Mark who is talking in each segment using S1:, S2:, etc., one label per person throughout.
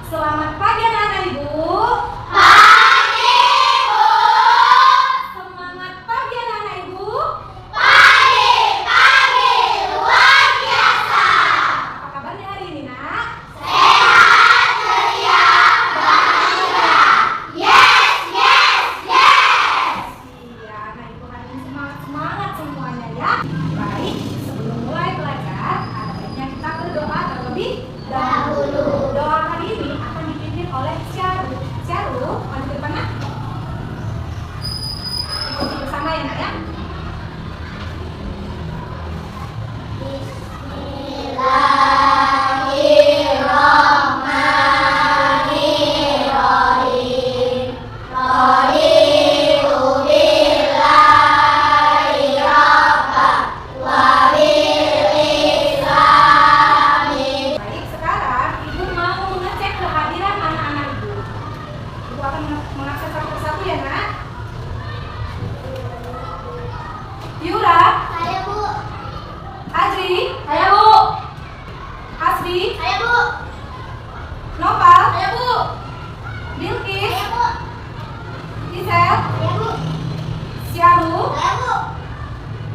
S1: Selamat pagi anak-anak Ibu.
S2: Pagi, Bu.
S1: Semangat pagi anak-anak Ibu.
S2: Pagi, luar biasa.
S1: Apa kabarnya hari ini, Nak?
S2: Sehat, ceria, bahagia. Yes, yes, yes.
S1: Iya, anak Ibu hari ini semangat semuanya ya. Baik, sebelum mulai belajar, ada baiknya kita berdoa terlebih dahulu. Doa hari ini akan dipimpin oleh Syaru. Syaru, maju ke depan, Nak. Ikuti bersama ya, Nak ya.
S2: Bismillahirrahmanirrahim. Raditu billahi rabban wa bil islami.
S1: Baik, sekarang Ibu mau mengecek kehadiran anak-anak Ibu. Ibu akan mengakses satu persatu ya, Nak. Yura,
S2: Saya, Bu.
S1: Adri,
S2: Saya, Bu.
S1: Asri,
S2: Saya, Bu.
S1: Nopal,
S2: Saya, Bu.
S1: Bilkis,
S2: Saya, Bu.
S1: Isel,
S2: Saya, Bu.
S1: Syaru,
S2: Saya, Bu.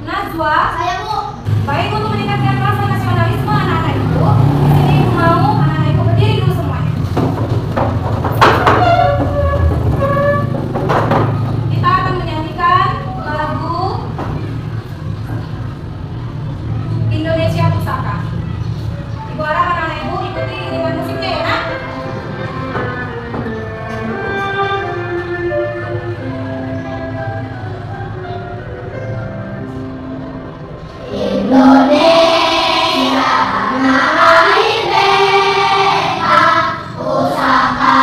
S1: Najwa.
S2: Saya, Bu.
S1: Baik, untuk meningkatkan rasa nasionalisme anak-anak Ibu, di sini Ibu mau anak-anak Ibu berdiri dulu semuanya. Kita akan menyanyikan lagu Indonesia Pusaka. Ibu harap anak-anak Ibu ikuti iringan musiknya ya, Nak.
S2: Indonesia tanah merdeka, pusaka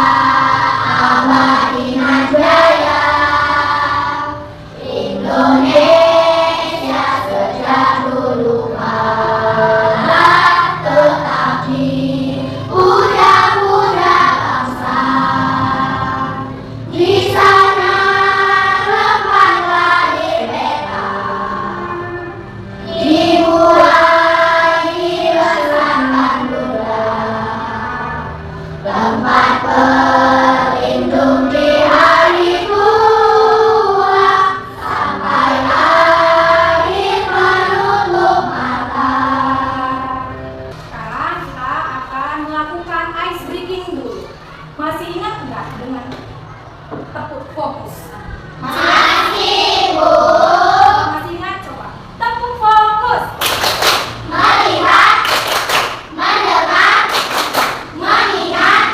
S2: abadi jaya. Indonesia sejak dulu kala tetap dipuja-puja bangsa. Di sana tempat lahir beta, dimulai dibesarkan Buddha, tempat berlindung di hari tua, sampai akhir menutup mata.
S1: Sekarang kita akan melakukan ice breaking dulu. Masih ingat nggak dengan tepuk fokus?
S2: Masih, Bu.
S1: Masih ingat? Coba tepuk fokus.
S2: Melihat, mendengar, mengingat,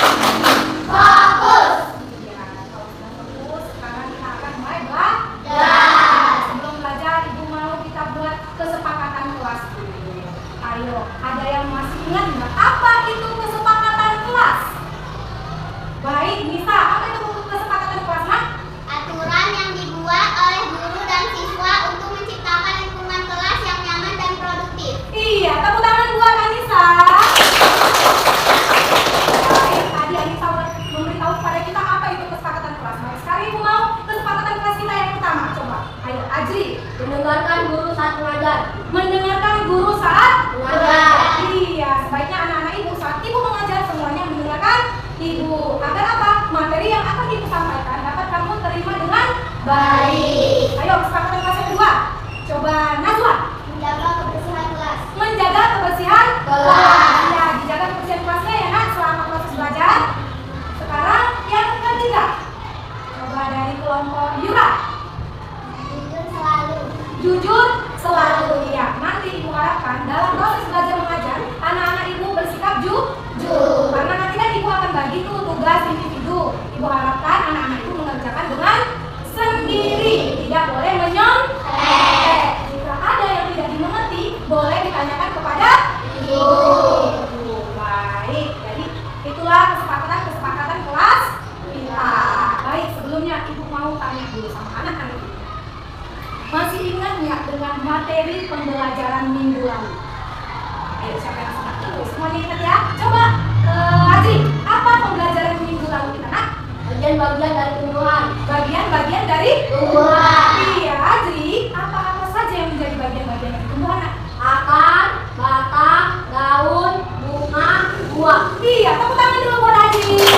S2: fokus.
S1: Ya, kalau sudah fokus, sekarang kita akan mulai belajar.
S2: Dan
S1: Sebelum belajar, Ibu mau kita buat kesepakatan kelas dulu. Ayo, ada yang masih ingat nggak? Apa itu kesepakatan kelas? Baik, Nisa, apa itu kesepakatan kelas, Nak?
S2: aturan yang dibuat oleh guru dan siswa untuk menciptakan lingkungan kelas yang nyaman dan produktif.
S1: Iya, tepuk tangan buat Anissa. Baik, tadi Anissa memberitahu kepada kita apa itu kesepakatan kelas. Baik, sekarang Ibu mau kesepakatan kelas kita yang pertama. Coba, ayo Ajri.
S2: Mendengarkan guru saat mengajar.
S1: Mendengarkan guru saat
S2: Mengajar.
S1: Iya, sebaiknya anak-anak Ibu saat Ibu mengajar semuanya mendengarkan Ibu. Agar apa? Materi yang akan Ibu sampaikan dapat kamu terima dengan baik. Ayo, kesepakatan kelas yang kedua. Coba Najwa.
S2: Menjaga kebersihan kelas.
S1: Menjaga kebersihan
S2: Kelas.
S1: Ya, dijaga kebersihan kelasnya ya, Nak, selama proses belajar. Sekarang yang ketiga. Coba dari kelompok Yura.
S2: Jujur selalu.
S1: Jujur selalu. Ya, nanti Ibu harapkan dalam proses belajar mengajar anak-anak Ibu bersikap jujur. Karena nanti kan Ibu akan bagi tuh tugas individu. Ibu harapkan anak-anak Ibu mengerjakan dengan sendiri, tidak boleh menyontek. Jika ada yang tidak dimengerti, boleh ditanyakan kepada Ibu. Baik, jadi itulah kesepakatan kelas kita. Baik, sebelumnya Ibu mau tanya dulu sama anak-anak Ibu. Masih ingat nggak dengan materi pembelajaran minggu lalu? Ayo, siapa yang sudah tahu? Semuanya ingat ya? Coba, Adri, apa pembelajaran minggu lalu kita, Nak?
S2: Bagian-bagian dari tumbuhan.
S1: Bagian-bagian dari
S2: Tumbuhan.
S1: Iya, Adri, apa-apa saja yang menjadi bagian-bagian dari tumbuhan, Nak?
S2: Akar, batang, daun, bunga, buah.
S1: Iya, tepuk tangan dulu buat Adri.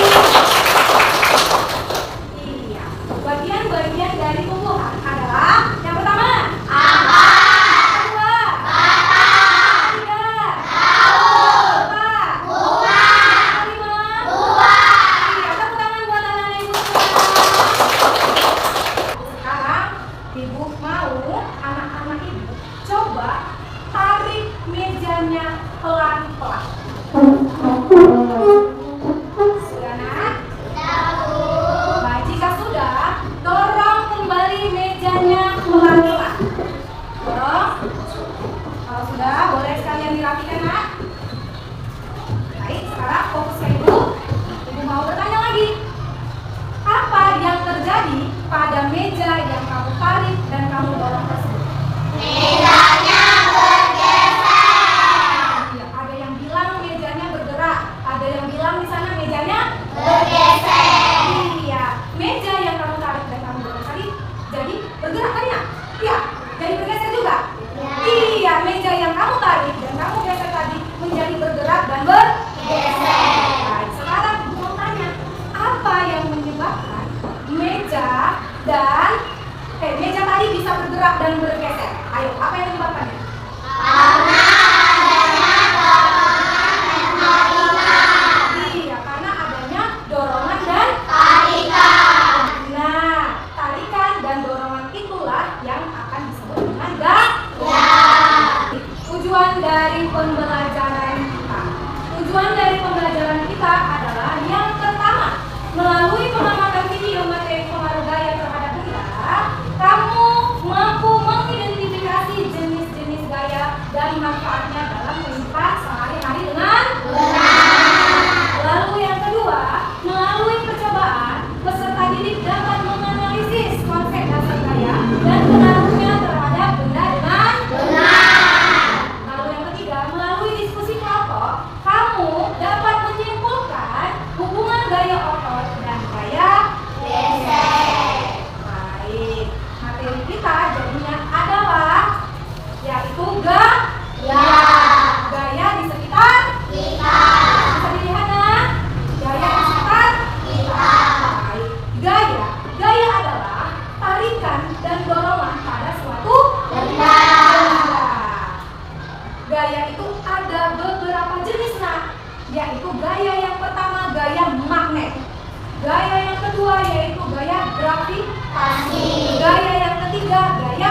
S1: gaya gravitasi. Gaya yang ketiga gaya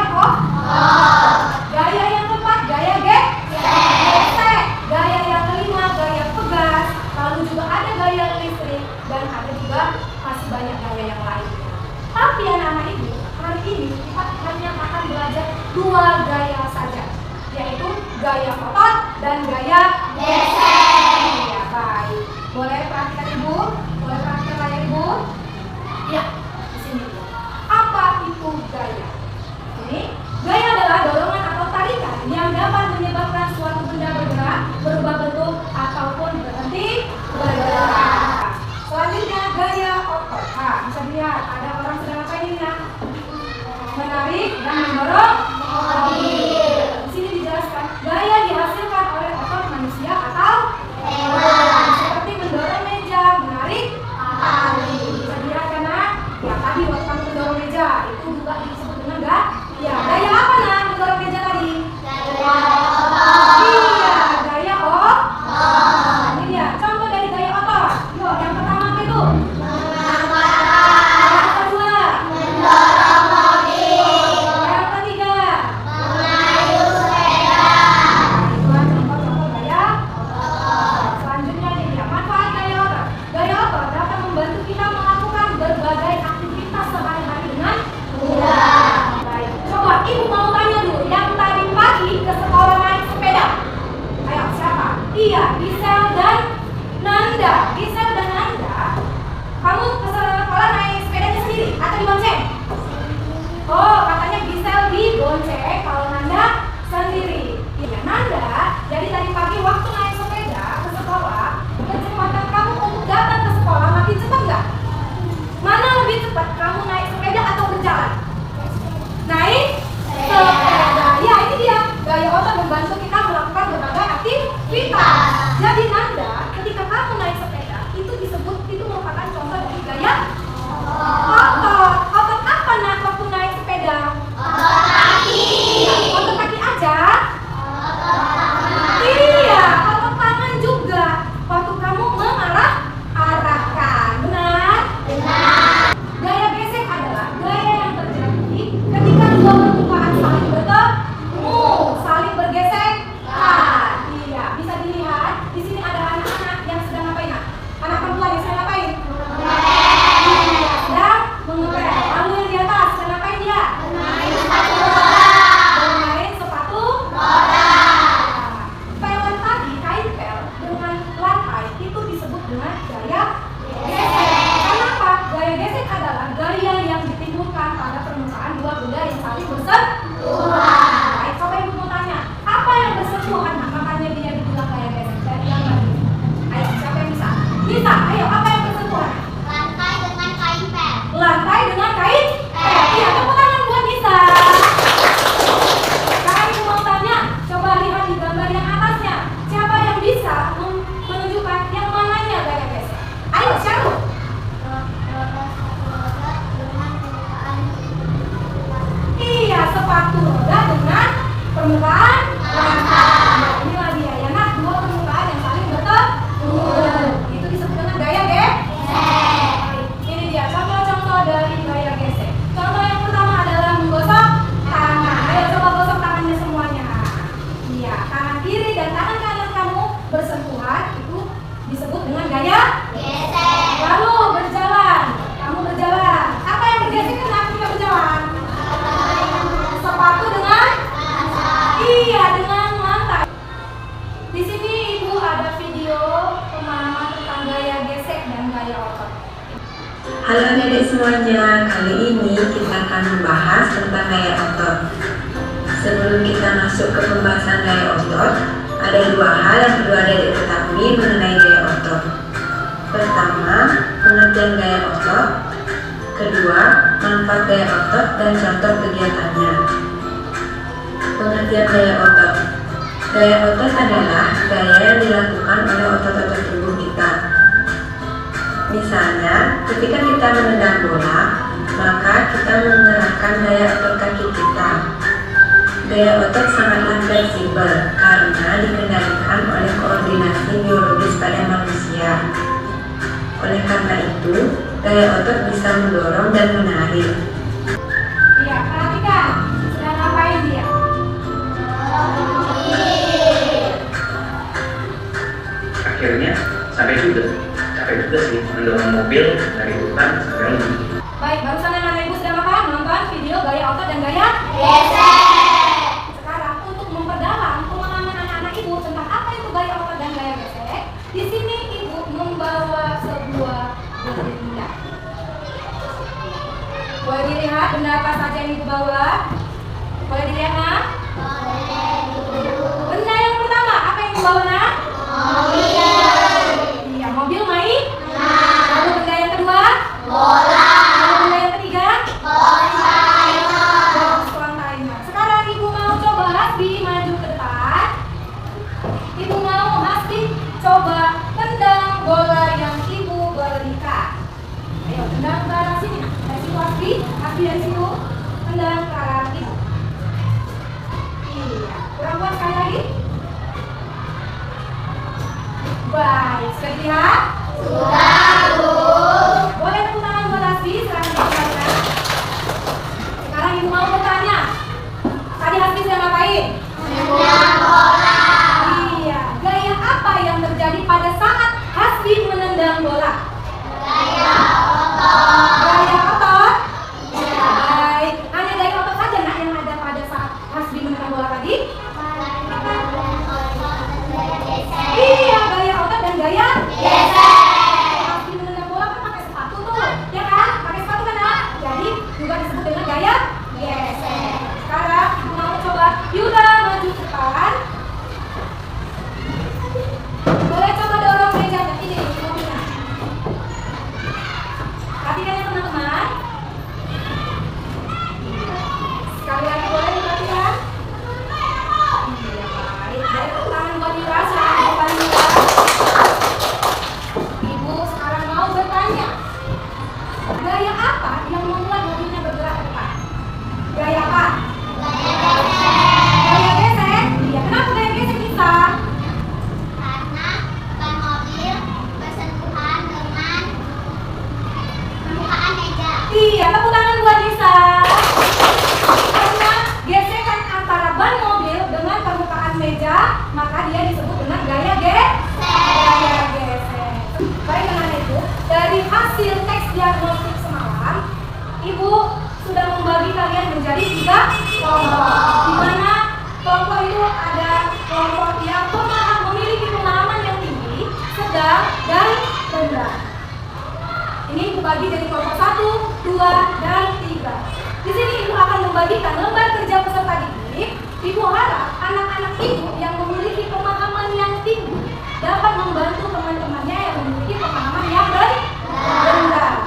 S1: gaya yang keempat gaya gesek. Gaya yang kelima gaya pegas. Lalu juga ada gaya listrik dan ada juga masih banyak gaya yang lainnya. Tapi anak-anak ibu, hari ini kita hanya akan belajar 2 gaya saja, yaitu gaya otot dan gaya gesek. Ya, baik. Boleh perhatikan ibu? Boleh perhatikan layar ibu? Ya, di sini. Apa itu gaya? Ini gaya adalah dorongan atau tarikan yang dapat menyebabkan suatu benda bergerak, berubah bentuk ataupun berhenti bergerak. Selanjutnya gaya otot. Nah, bisa dilihat ada orang sedang apa ini ya? Menarik dan mendorong mobil. Di sini dijelaskan gaya dihasilkan oleh otot manusia atau hewan, seperti mendorong meja, menarik tali. Bisa dilihat kan? Ya tadi waktu kamu mendorong meja itu juga disebut dengan gaya apa nak mendorong meja tadi? Gaya otot. Iya, gaya otot. Ini dia contoh dari gaya otot. Yuk, yang pertama apa itu? Yang kedua, mendorong mobil. Yang ketiga, mengayuh sepeda. Itulah contoh-contoh gaya otot. Selanjutnya ini dia manfaat gaya otot. Gaya otot dapat membantu kita melakukan berbagai aktivitas sehari-hari dengan mudah. Baik, coba ibu mau tanya dulu, yang tadi pagi ke sekolah naik sepeda. Ayo, siapa? Iya, Gisel dan Nanda. Gisel dan Nanda, kamu ke sekolah naik sepedanya sendiri atau dibonceng? Oh, katanya Gisel dibonceng, kalau Nanda sendiri. Iya, Nanda, jadi tadi pagi waktu naik sepeda ke sekolah, kecepatan kamu untuk datang ke sekolah makin cepat nggak? Mana lebih cepat, kamu naik sepeda atau berjalan? Naik sepeda. Ya, ini dia. Gaya otot membantu kita melakukan berbagai aktivitas. Jadi Nanda, ketika kamu naik sepeda, itu disebut, itu merupakan contoh dari gaya otot. Otot apa nak waktu naik sepeda? Otot kaki. Otot kaki aja? Iya, otot tangan juga. Waktu kamu mengarahkan. Benar? Benar. Gaya gesek adalah gaya yang terjadi ketika dua permukaan saling bertemu, saling bergesekan. Iya, bisa dilihat di sini ada anak-anak yang sedang ngapain? Anak perempuan yang sedang ngapain? Iya, sedang mengepel. Lalu yang di atas sedang ngapain dia? Bermain sepatu roda. Pelan tadi, kain pel dengan lantai itu disebut dengan gaya gesek. Kenapa? Gaya gesek adalah gaya yang ditimbulkan pada permukaan dua benda yang saling bersentuhan. Baik, coba ibu mau tanya, apa yang bersentuhan? Makanya dia dibilang gaya gesek. Dari yang tadi. Ayo, siapa yang bisa? Bisa, ayo, apa yang bersentuhan?
S2: Lantai dengan kain pel.
S1: Lantai dengan kain pel. Iya, tepuk tangan buat Nisa. Sekarang ibu mau tanya, coba lihat di gambar yang atasnya. Siapa yang bisa menunjukkan yang mananya gaya gesek? Ayo, Syarul. Iya, sepatu roda dengan permukaan lantai. Inilah dia ya nak, dua permukaan yang saling bertemu. Itu disebut dengan gaya gesek. Ini dia contoh-contoh dari gaya gesek. Contoh yang pertama adalah menggosok tangan. Ayo coba gosok tangannya semuanya. Iya, tangan kiri dan tangan kanan kamu bersentuhan, itu disebut dengan gaya
S2: Gesek.
S1: Lalu berjalan, kamu berjalan. Apa yang bergesek kenapa kita berjalan? Sepatu dengan? Iya, dengan lantai. Di sini ibu ada video pemahaman tentang gaya gesek dan gaya otot.
S3: Halo adik semuanya, kali ini kita akan membahas tentang gaya otot. Sebelum kita masuk ke pembahasan gaya otot, ada 2 hal yang perlu adik ketahui mengenai gaya otot. Pertama, pengertian gaya otot. Kedua, manfaat gaya otot dan contoh kegiatannya. Pengertian gaya otot. Gaya otot adalah gaya yang dilakukan oleh otot-otot tubuh kita. Misalnya, ketika kita menendang bola, maka kita mengerahkan gaya otot kaki kita. Gaya otot sangatlah fleksibel karena dikendalikan oleh koordinasi biologis pada manusia. Oleh karena itu, Gaya otot bisa mendorong dan menarik.
S1: Iya, perhatikan. Sedang ngapain dia?
S4: Akhirnya sampai juga sih mendorong mobil dari hutan sampai lagi.
S1: Baik, barusan yang anak ibu sedang apa? Nonton video gaya otot dan gaya
S2: Gesek.
S1: Sekarang untuk memperdalam pemahaman anak-anak ibu tentang apa itu gaya otot dan gaya gesek, di sini ibu membawa sebuah benda. Boleh dilihat benda apa saja yang ibu bawa? Boleh dilihat, Nak? Benda yang pertama, apa yang ibu bawa, Nak? Iya, mobil main. Lalu benda yang kedua? Lalu benda yang ketiga? Timer. Sekarang ibu mau coba Hasbi maju ke depan. Ibu mau Hasbi coba tendang bola yang ibu berikan. Ayo tendang ke arah sini. Dari situ Hasbi dari situ tendang ke arah ibu. Iya, kurang kuat sekali lagi. Baik, sudah dilihat? Boleh tepuk tangan buat Hasbi, silahkan diperhatikan. Sekarang ibu mau bertanya. Tadi Hasbi sedang ngapain? Iya, gaya apa yang terjadi pada saat Hasbi menendang bola? Gaya otot? Baik, hanya gaya otot saja nak yang ada pada saat Hasbi menendang bola tadi? Iya, gaya otot dan gaya Hasbi menendang bola kan pakai sepatu tuh, ya kan? Pakai sepatu kan, Nak? Jadi juga disebut dengan gaya gesek. Sekarang ibu mau coba Yuda maju ke depan. Boleh coba dorong meja ini mobilnya. Perhatikan ya teman-teman. Sekali lagi boleh diperhatikan. Iya, baik. Boleh tepuk tangan buat Yuda, silahkan depan Yuda. Ibu sekarang mau bertanya. Gaya apa yang membuat mobilnya bergerak ke depan? Gaya apa? Gaya gesek? Iya, kenapa gaya gesek bisa?
S2: Karena ban mobil bersentuhan dengan permukaan meja.
S1: Iya, tepuk tangan buat Lisa. Karena gesekan antara ban mobil dengan permukaan meja, maka dia disebut dengan gaya gesek. Baik anak ibu, dari hasil tes diagnostik semalam, ibu sudah membagi kalian menjadi 3 kelompok. Di mana kelompok itu ada kelompok yang memiliki pemahaman yang tinggi, sedang, dan rendah. Ini ibu bagi jadi kelompok 1, 2, dan 3. Di sini ibu akan membagikan lembar kerja peserta didik. Ibu harap anak-anak ibu yang memiliki pemahaman yang tinggi dapat membantu teman-temannya yang memiliki pemahaman yang rendah.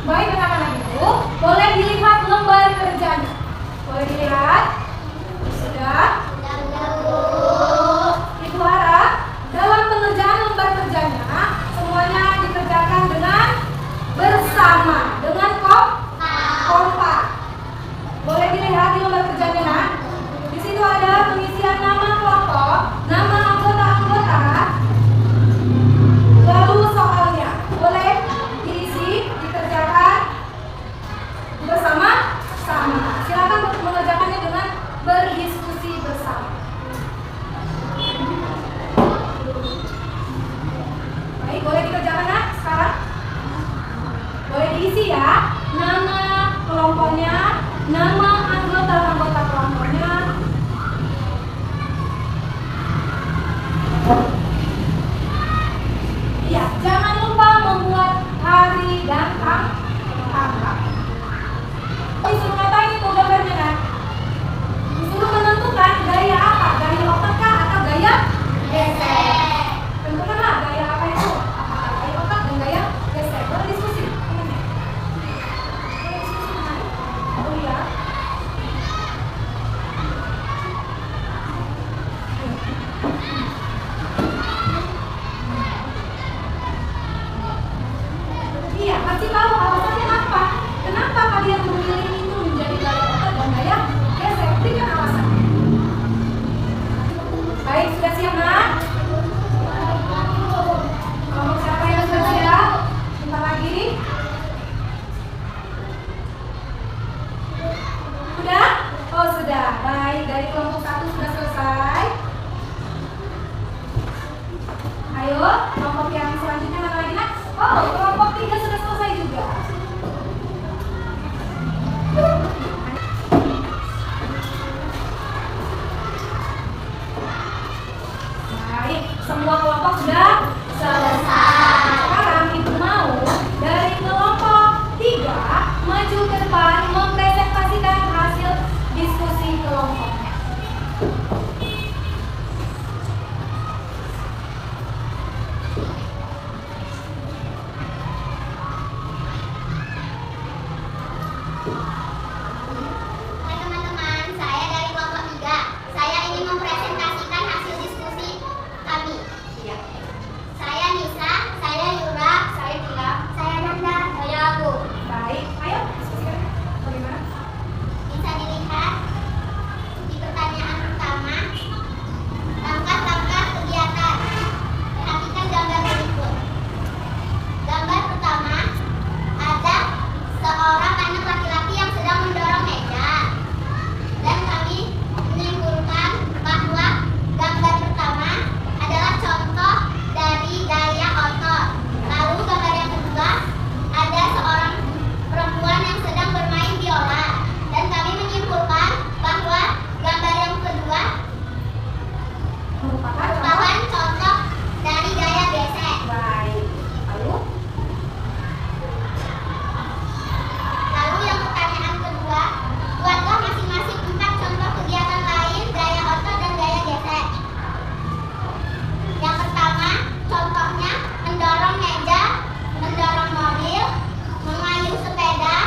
S1: Baik anak-anak ibu, boleh dilihat lembar kerjanya. Boleh dilihat? Sudah? Ibu harap dalam pengerjaan lembar kerjanya semuanya dikerjakan dengan bersama, dengan kompak. Boleh dilihat di lembar kerjanya, Nak? Di situ ada pengisian nama kelompok, nama anggota-anggota, lalu soalnya. Boleh diisi, dikerjakan bersama-sama. Silakan mengerjakannya dengan berdiskusi bersama. Baik, boleh dikerjakan, Nak, sekarang? Boleh diisi ya, nama kelompoknya, nama anggota-anggota kelompoknya. Iya, jangan lupa membuat hari dan tanggal. Disuruh ngapain itu gambarnya, Nak? Disuruh menentukan gaya apa, gaya otot kah atau gaya gesek? Tentukanlah gaya apa itu, apakah gaya otot dan gaya gesek. Boleh diskusi. Oh iya. Baik, dari kelompok 1 sudah selesai. Ayo, kelompok yang selanjutnya mana lagi nak? Oh, kelompok 3 sudah selesai juga. Baik, semua kelompok sudah selesai. Sekarang ibu mau dari kelompok 3 maju ke depan mempresentasikan hasil diskusi kelompoknya.
S2: Hai teman-teman, saya dari kelompok 3. Saya ingin mempresentasikan hasil diskusi kami. Saya Nisa, saya Yura, saya Tila, saya Nanda, saya Abu.
S1: Baik, ayo diskusikan bagaimana?
S2: Bisa dilihat di pertanyaan pertama, langkah-langkah kegiatan. Perhatikan gambar berikut. Gambar pertama, ada seorang anak laki-laki yang sedang mendorong meja. Dan kami menyimpulkan bahwa gambar pertama adalah contoh dari gaya otot. Lalu gambar yang kedua, ada seorang perempuan yang sedang bermain biola. Dan kami menyimpulkan bahwa gambar yang kedua merupakan contoh dari gaya gesek.
S1: Baik, lalu
S2: Lalu yang pertanyaan kedua, buatlah masing-masing 4 contoh kegiatan lain gaya otot dan gaya gesek. Yang pertama, contohnya mendorong meja, mendorong mobil, mengayuh sepeda,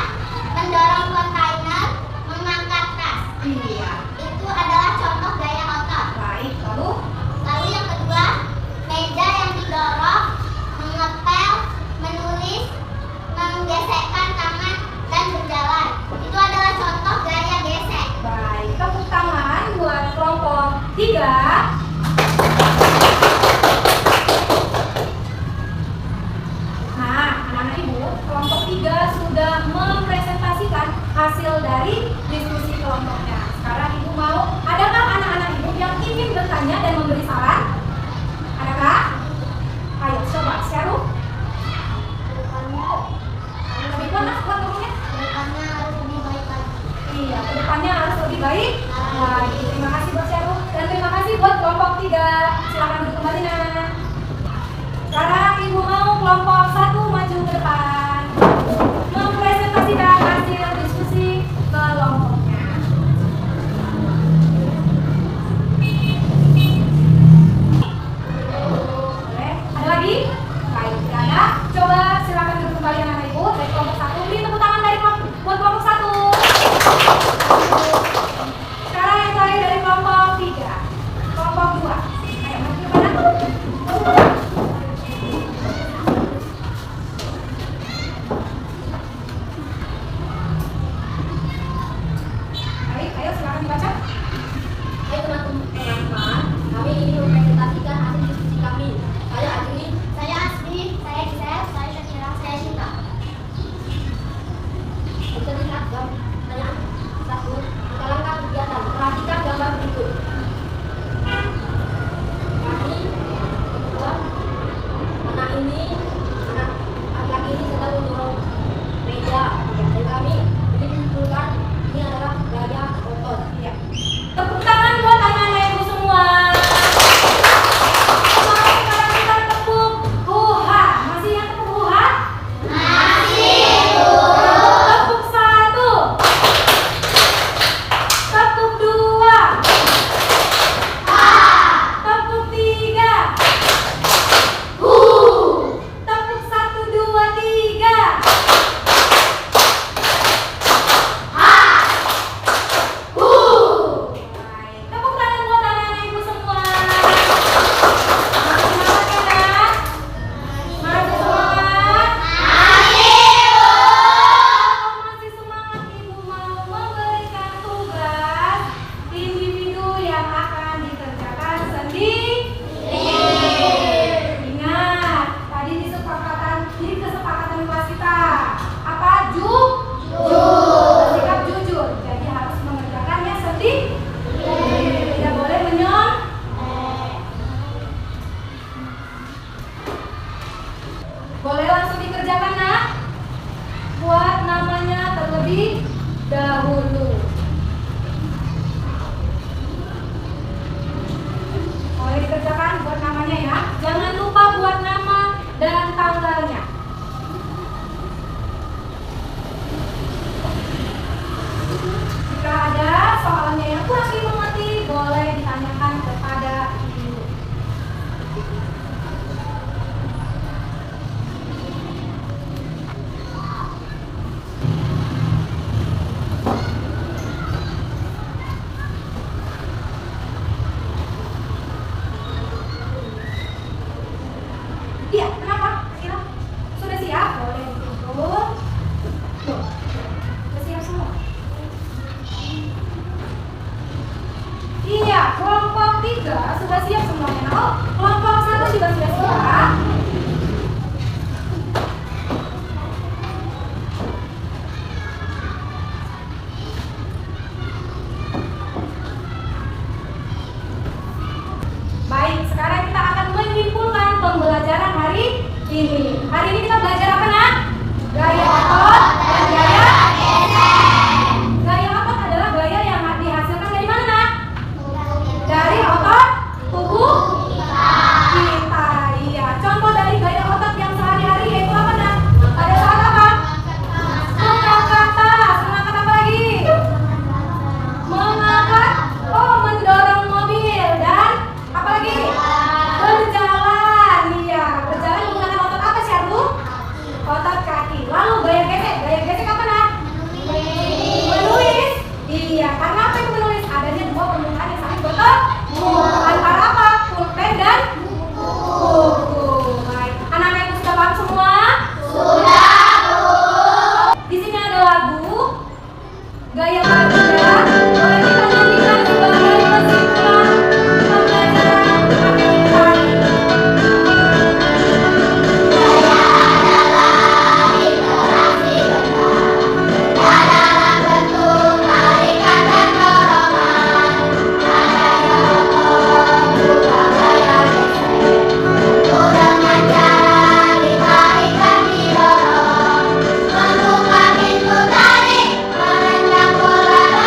S2: mendorong kontainer, mengangkat tas.
S1: iya.
S2: Itu adalah contoh gaya otot.
S1: Baik, lalu
S2: Lalu yang kedua, meja yang didorong, mengepel, menulis, menggesekkan tangan, dan berjalan. Itu adalah contoh gaya gesek.
S1: baik. Tepuk tangan buat kelompok 3. Nah, anak-anak ibu, kelompok 3 sudah mempresentasikan hasil dari diskusi kelompoknya. Sekarang ibu mau, adakah anak-anak ibu yang ingin bertanya dan memberi saran? Adakah? Ayo coba, Syaru. Lebih panas buat ngomongnya?
S2: Depannya harus lebih baik lagi.
S1: Iya, kedepannya harus lebih baik. Baik, terima kasih buat Syaru dan terima kasih buat kelompok 3. Silakan duduk kembali nak. Sekarang ibu mau kelompok 1 maju ke depan mempresentasikan hasil diskusi kelompoknya. Boleh? Ada lagi? Baik, tidak ada. Coba silakan duduk kembali anak ibu dari kelompok 1. Beri tepuk tangan dari buat kelompok 1. Sekarang yang terakhir dari kelompok 3. Kelompok 2. Ayo maju ke mana? Baik, ayo silakan dibaca.
S5: Hai teman-teman, kami ingin mempresentasikan hasil diskusi kami. Saya Adri,
S2: Saya Asri, saya Gisel, saya Syakira, saya Cinta.
S5: bisa dilihat pertanyaan 1. Langkah kegiatan. Perhatikan gambar berikut. Kami membuat anak laki ini sedang mendorong meja. Dan kami menyimpulkan ini adalah gaya otot.
S1: Iya. Tepuk tangan buat anak-anak ibu semua. Oke, sekarang kita tepuk Tuhan. Masih yang tepuk Tuhan? Masih, Bu. Tepuk 1. terlebih dahulu. Boleh dikerjakan buat namanya ya. Jangan lupa buat nama dan tanggalnya. Jika ada soalnya yang kurang dimengerti, boleh ditanyakan kepada ibu. Iya, kenapa? Kira sudah siap? Boleh ditutup. Tuh, sudah siap semua. Iya, kelompok 3 sudah siap semuanya. Oh, kelompok 1 juga sudah siap. Baik, sekarang kita akan menyimpulkan pembelajaran hari ini. Hari ini kita belajar apa, Nak? Gaya otot dan gaya geser. Gaya otot adalah gaya yang dihasilkan dari mana, Nak? Dari otot tubuh kita. Iya, contoh dari gaya otot yang sehari-hari yaitu apa, Nak? Pada saat apa? Mengangkat tas. Mengangkat apa lagi? Mengangkat, mendorong mobil dan apa lagi? Berjalan. Iya, berjalan menggunakan otot apa, Syarul? Otot kaki. Lalu gaya gesek. Gaya gesek apa, Nak? Menulis. Iya, karena apa itu menulis? Adanya dua penggunaan yang saling bertemu antara apa? Pulpen dan buku. Baik. Anak-anak itu sudah paham semua? Sudah, Bu. Di sini ada lagu Gaya Bahagia. Boleh kita nyanyikan sebagai kesimpulan pembelajaran hari ini.
S2: Membuka pintu tadi, menendang bola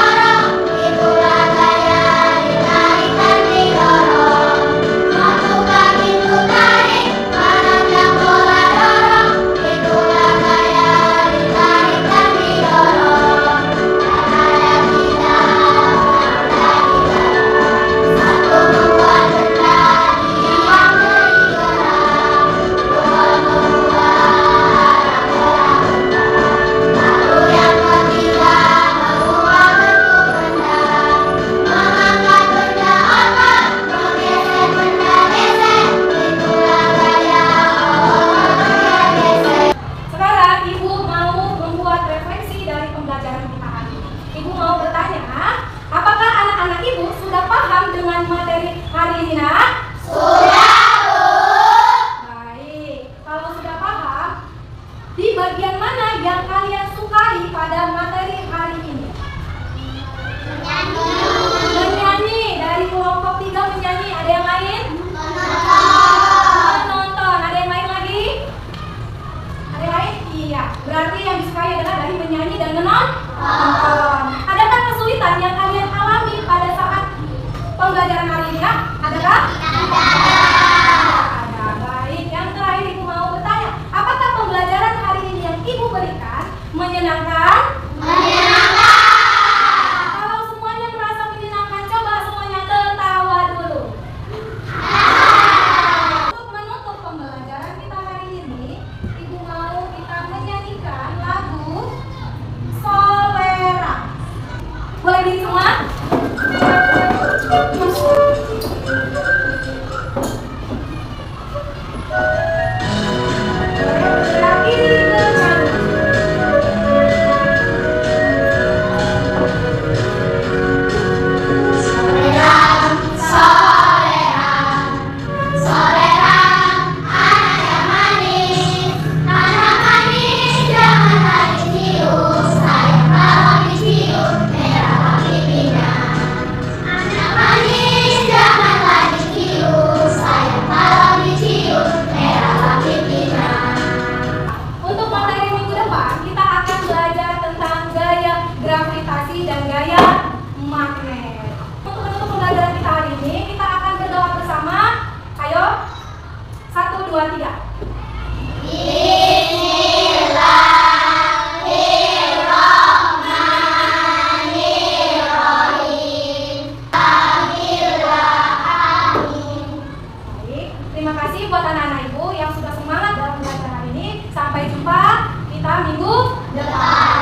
S1: dan 3. Baik, terima kasih buat anak-anak ibu yang sudah semangat dalam belajar hari ini. Sampai jumpa kita minggu depan.